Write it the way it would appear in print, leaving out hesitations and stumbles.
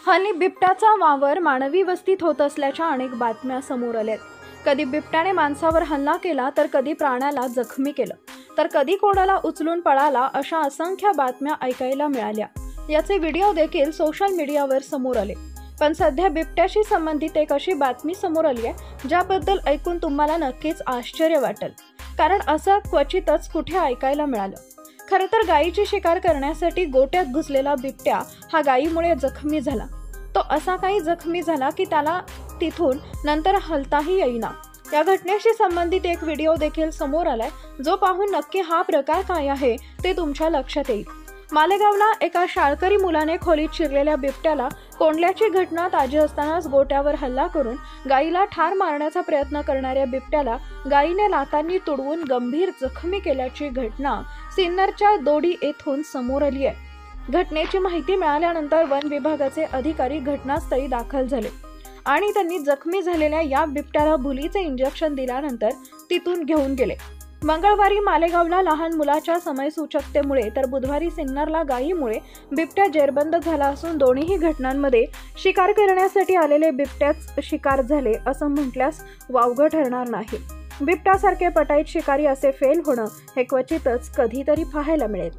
हल्ली बिबट्याचा वावर मानवी वस्तीत होत असल्याच्या अनेक बातम्या समोर आल्यात। कधी बिबट्याने माणसावर हल्ला केला तर कधी प्राण्याला जखमी केलं तर कधी कोणाला उचलून पळाला, अशा असंख्य बातम्या ऐकायला मिळाल्या। याचे व्हिडिओ देखील सोशल मीडियावर समोर आले। पण सध्या बिबट्याशी संबंधित एक अशी बातमी समोर आली आहे ज्याबद्दल ऐकून तुम्हाला नक्कीच आश्चर्य वाटेल, कारण असं क्वचितच कुठे ऐकायला मिळालं। खरं तर गायीची शिकार करण्यासाठी गोट्यात घुसलेला बिबट्या हा गायीमुळे जखमी झाला। तो असा काही जखमी झाला की त्याला तिथून नंतर हलताही येईना। या घटनेशी संबंधित एक व्हिडिओ देखील समोर आलाय, जो पाहून नक्की हा प्रकार काय आहे ते तुमच्या लक्षात येईल। मालेगावला एका शाळकरी मुलाने खोलीत शिरलेल्या बिबट्याला कोंडल्याची घटना ताजी असतानाच गोट्यावर हल्ला करून गायीला ठार मारण्याचा प्रयत्न करणाऱ्या बिबट्याला गायीने लातांनी तुडवून गंभीर जखमी केल्याची घटना सिन्नरच्या दोडी येथून समोर आली आहे। घटनेची माहिती मिळाल्यानंतर वन विभागाचे अधिकारी घटनास्थळी दाखल झाले आणि त्यांनी जखमी झालेल्या या बिबट्याला भुलीचे इंजेक्शन दिल्यानंतर तिथून घेऊन गेले। मंगळवारी मालेगावला लहान मुलाच्या समयसूचकतेमुळे तर बुधवारी सिन्नरला गायीमुळे बिबट्या जेरबंद झाला असून दोन्ही घटनांमध्ये शिकार करण्यासाठी आलेले बिबट्याच शिकार झाले असं म्हटल्यास वावगं ठरणार नाही। बिबट्यासारखे पटाईत शिकारी असे फेल होणं हे क्वचितच कधीतरी पाहायला मिळेल।